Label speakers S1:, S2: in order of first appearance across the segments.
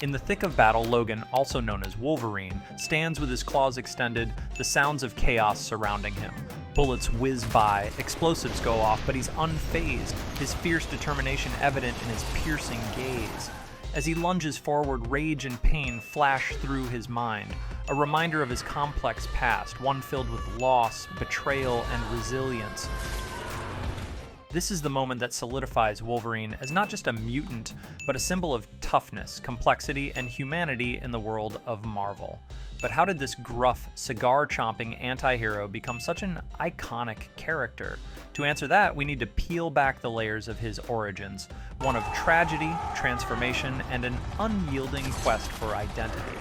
S1: In the thick of battle, Logan, also known as Wolverine, stands with his claws extended, the sounds of chaos surrounding him. Bullets whiz by, explosives go off, but he's unfazed, his fierce determination evident in his piercing gaze. As he lunges forward, rage and pain flash through his mind, a reminder of his complex past, one filled with loss, betrayal, and resilience. This is the moment that solidifies Wolverine as not just a mutant, but a symbol of toughness, complexity, and humanity in the world of Marvel. But how did this gruff, cigar-chomping anti-hero become such an iconic character? To answer that, we need to peel back the layers of his origins, one of tragedy, transformation, and an unyielding quest for identity.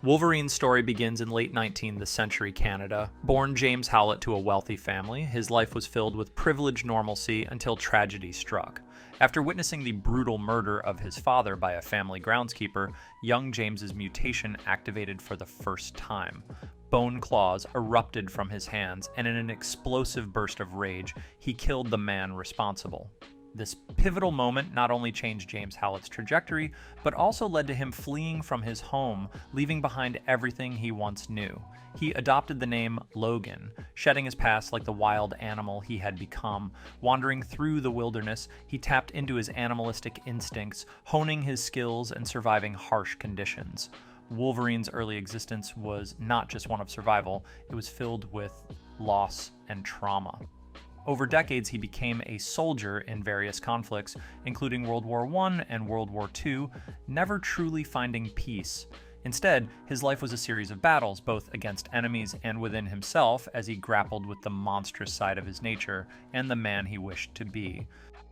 S1: Wolverine's story begins in late 19th century Canada. Born James Howlett to a wealthy family, his life was filled with privileged normalcy until tragedy struck. After witnessing the brutal murder of his father by a family groundskeeper, young James's mutation activated for the first time. Bone claws erupted from his hands, and in an explosive burst of rage, he killed the man responsible. This pivotal moment not only changed James Howlett's trajectory, but also led to him fleeing from his home, leaving behind everything he once knew. He adopted the name Logan, shedding his past like the wild animal he had become. Wandering through the wilderness, he tapped into his animalistic instincts, honing his skills and surviving harsh conditions. Wolverine's early existence was not just one of survival, it was filled with loss and trauma. Over decades, he became a soldier in various conflicts, including World War I and World War II, never truly finding peace. Instead, his life was a series of battles, both against enemies and within himself, as he grappled with the monstrous side of his nature and the man he wished to be.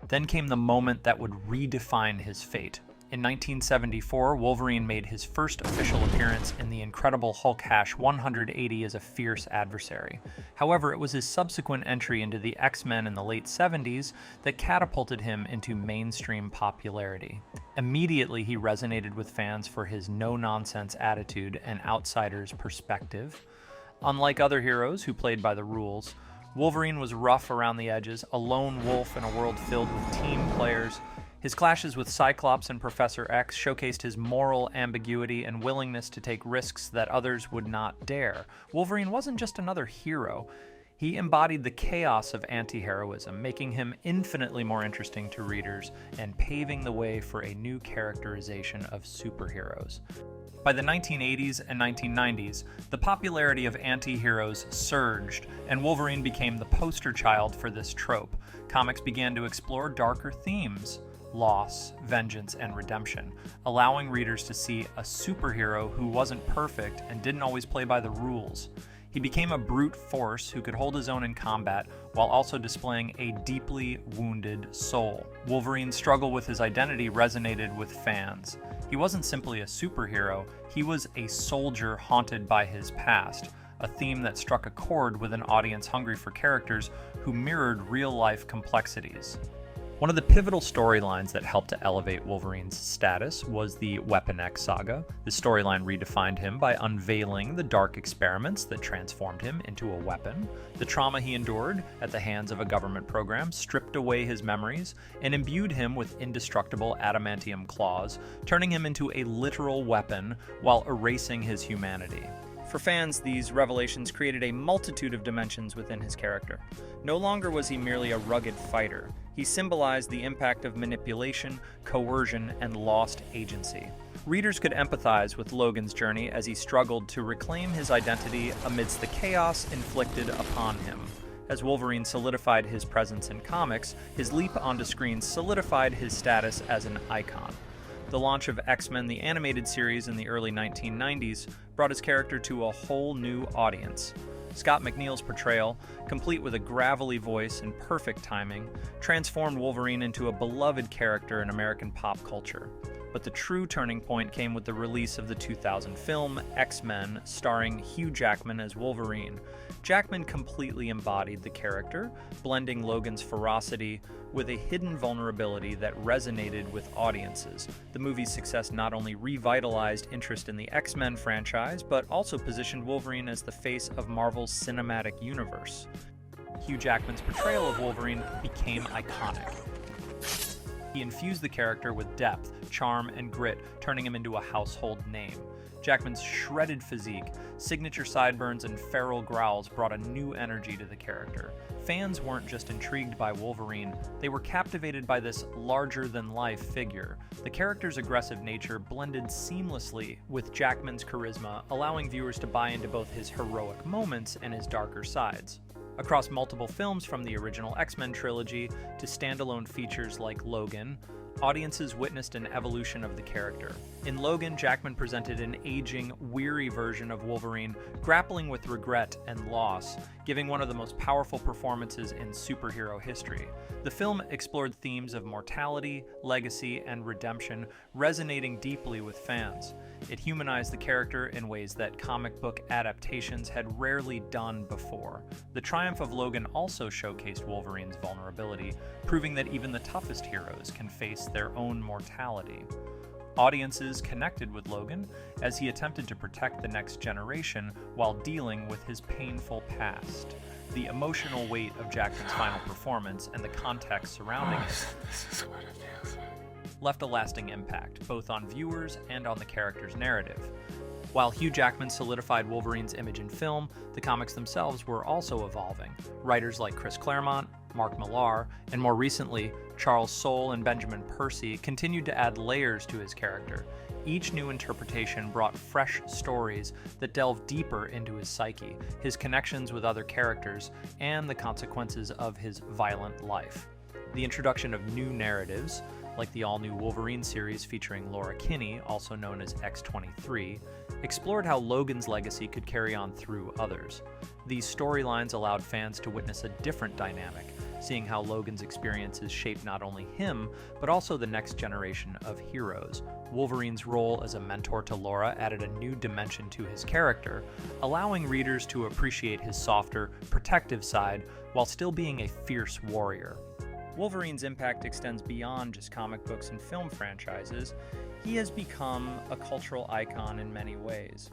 S1: Then came the moment that would redefine his fate. In 1974, Wolverine made his first official appearance in the Incredible Hulk 180 as a fierce adversary. However, it was his subsequent entry into the X-Men in the late 70s that catapulted him into mainstream popularity. Immediately, he resonated with fans for his no-nonsense attitude and outsider's perspective. Unlike other heroes who played by the rules, Wolverine was rough around the edges, a lone wolf in a world filled with team players. His clashes with Cyclops and Professor X showcased his moral ambiguity and willingness to take risks that others would not dare. Wolverine wasn't just another hero. He embodied the chaos of anti-heroism, making him infinitely more interesting to readers and paving the way for a new characterization of superheroes. By the 1980s and 1990s, the popularity of anti-heroes surged, and Wolverine became the poster child for this trope. Comics began to explore darker themes: loss, vengeance, and redemption, allowing readers to see a superhero who wasn't perfect and didn't always play by the rules. He became a brute force who could hold his own in combat while also displaying a deeply wounded soul. Wolverine's struggle with his identity resonated with fans. He wasn't simply a superhero, he was a soldier haunted by his past, a theme that struck a chord with an audience hungry for characters who mirrored real-life complexities. One of the pivotal storylines that helped to elevate Wolverine's status was the Weapon X saga. The storyline redefined him by unveiling the dark experiments that transformed him into a weapon. The trauma he endured at the hands of a government program stripped away his memories and imbued him with indestructible adamantium claws, turning him into a literal weapon while erasing his humanity. For fans, these revelations created a multitude of dimensions within his character. No longer was he merely a rugged fighter. He symbolized the impact of manipulation, coercion, and lost agency. Readers could empathize with Logan's journey as he struggled to reclaim his identity amidst the chaos inflicted upon him. As Wolverine solidified his presence in comics, his leap onto screen solidified his status as an icon. The launch of X-Men the Animated Series in the early 1990s brought his character to a whole new audience. Scott McNeil's portrayal, complete with a gravelly voice and perfect timing, transformed Wolverine into a beloved character in American pop culture. But the true turning point came with the release of the 2000 film X-Men, starring Hugh Jackman as Wolverine. Jackman completely embodied the character, blending Logan's ferocity with a hidden vulnerability that resonated with audiences. The movie's success not only revitalized interest in the X-Men franchise, but also positioned Wolverine as the face of Marvel's cinematic universe. Hugh Jackman's portrayal of Wolverine became iconic. He infused the character with depth, charm, and grit, turning him into a household name. Jackman's shredded physique, signature sideburns, and feral growls brought a new energy to the character. Fans weren't just intrigued by Wolverine, they were captivated by this larger-than-life figure. The character's aggressive nature blended seamlessly with Jackman's charisma, allowing viewers to buy into both his heroic moments and his darker sides. Across multiple films from the original X-Men trilogy to standalone features like Logan, audiences witnessed an evolution of the character. In Logan, Jackman presented an aging, weary version of Wolverine, grappling with regret and loss, giving one of the most powerful performances in superhero history. The film explored themes of mortality, legacy, and redemption, resonating deeply with fans. It humanized the character in ways that comic book adaptations had rarely done before. The triumph of Logan also showcased Wolverine's vulnerability, proving that even the toughest heroes can face their own mortality. Audiences connected with Logan as he attempted to protect the next generation while dealing with his painful past. The emotional weight of Jackman's final performance and the context surrounding it left a lasting impact, both on viewers and on the character's narrative. While Hugh Jackman solidified Wolverine's image in film, the comics themselves were also evolving. Writers like Chris Claremont, Mark Millar, and more recently, Charles Soule and Benjamin Percy continued to add layers to his character. Each new interpretation brought fresh stories that delved deeper into his psyche, his connections with other characters, and the consequences of his violent life. The introduction of new narratives, like the all-new Wolverine series featuring Laura Kinney, also known as X-23, explored how Logan's legacy could carry on through others. These storylines allowed fans to witness a different dynamic, seeing how Logan's experiences shaped not only him, but also the next generation of heroes. Wolverine's role as a mentor to Laura added a new dimension to his character, allowing readers to appreciate his softer, protective side while still being a fierce warrior. Wolverine's impact extends beyond just comic books and film franchises. He has become a cultural icon in many ways.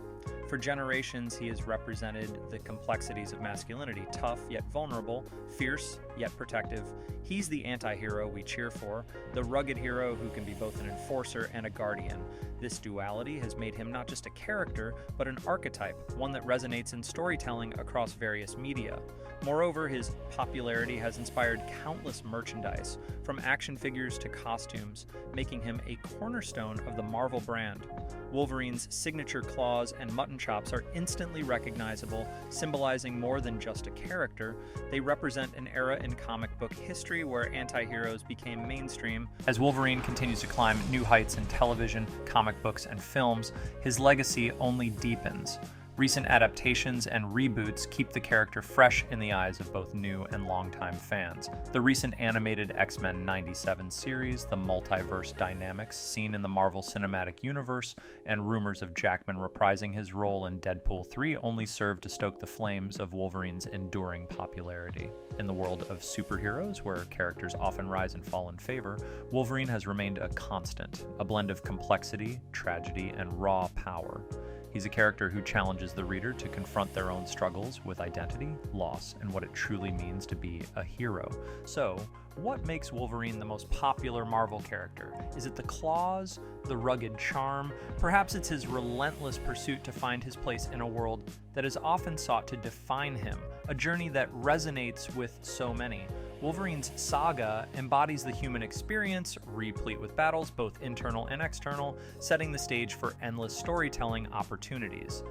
S1: For generations, he has represented the complexities of masculinity, tough yet vulnerable, fierce yet protective. He's the anti-hero we cheer for, the rugged hero who can be both an enforcer and a guardian. This duality has made him not just a character, but an archetype, one that resonates in storytelling across various media. Moreover, his popularity has inspired countless merchandise, from action figures to costumes, making him a cornerstone of the Marvel brand. Wolverine's signature claws and mutton chops are instantly recognizable, symbolizing more than just a character. They represent an era in comic book history where anti-heroes became mainstream. As Wolverine continues to climb new heights in television, comic books, and films, his legacy only deepens. Recent adaptations and reboots keep the character fresh in the eyes of both new and longtime fans. The recent animated X-Men '97 series, the multiverse dynamics seen in the Marvel Cinematic Universe, and rumors of Jackman reprising his role in Deadpool 3 only serve to stoke the flames of Wolverine's enduring popularity. In the world of superheroes, where characters often rise and fall in favor, Wolverine has remained a constant, a blend of complexity, tragedy, and raw power. He's a character who challenges the reader to confront their own struggles with identity, loss, and what it truly means to be a hero. So, what makes Wolverine the most popular Marvel character? Is it the claws, the rugged charm? Perhaps it's his relentless pursuit to find his place in a world that has often sought to define him, a journey that resonates with so many. Wolverine's saga embodies the human experience, replete with battles, both internal and external, setting the stage for endless storytelling opportunities.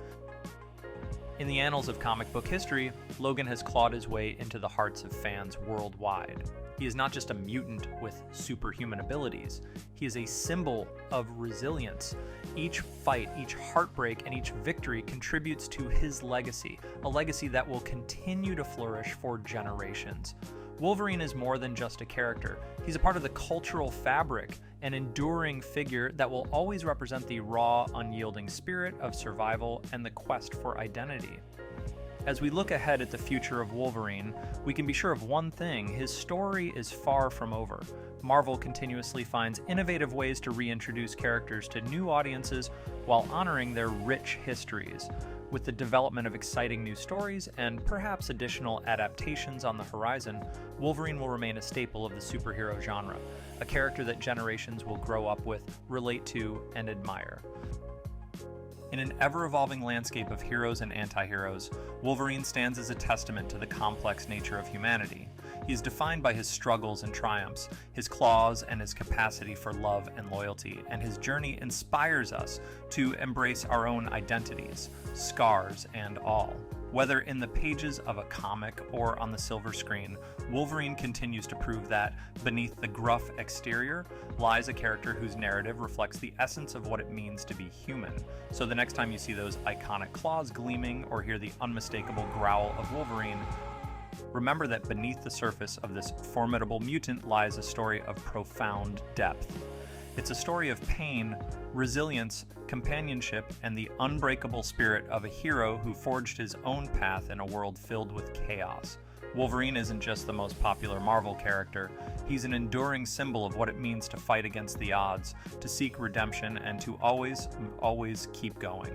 S1: In the annals of comic book history, Logan has clawed his way into the hearts of fans worldwide. He is not just a mutant with superhuman abilities. He is a symbol of resilience. Each fight, each heartbreak, and each victory contributes to his legacy, a legacy that will continue to flourish for generations. Wolverine is more than just a character. He's a part of the cultural fabric, an enduring figure that will always represent the raw, unyielding spirit of survival and the quest for identity. As we look ahead at the future of Wolverine, we can be sure of one thing: his story is far from over. Marvel continuously finds innovative ways to reintroduce characters to new audiences while honoring their rich histories. With the development of exciting new stories and perhaps additional adaptations on the horizon, Wolverine will remain a staple of the superhero genre, a character that generations will grow up with, relate to, and admire. In an ever-evolving landscape of heroes and anti-heroes, Wolverine stands as a testament to the complex nature of humanity. He is defined by his struggles and triumphs, his claws and his capacity for love and loyalty, and his journey inspires us to embrace our own identities, scars and all. Whether in the pages of a comic or on the silver screen, Wolverine continues to prove that, beneath the gruff exterior, lies a character whose narrative reflects the essence of what it means to be human. So the next time you see those iconic claws gleaming or hear the unmistakable growl of Wolverine, remember that beneath the surface of this formidable mutant lies a story of profound depth. It's a story of pain, resilience, companionship, and the unbreakable spirit of a hero who forged his own path in a world filled with chaos. Wolverine isn't just the most popular Marvel character, he's an enduring symbol of what it means to fight against the odds, to seek redemption, and to always keep going.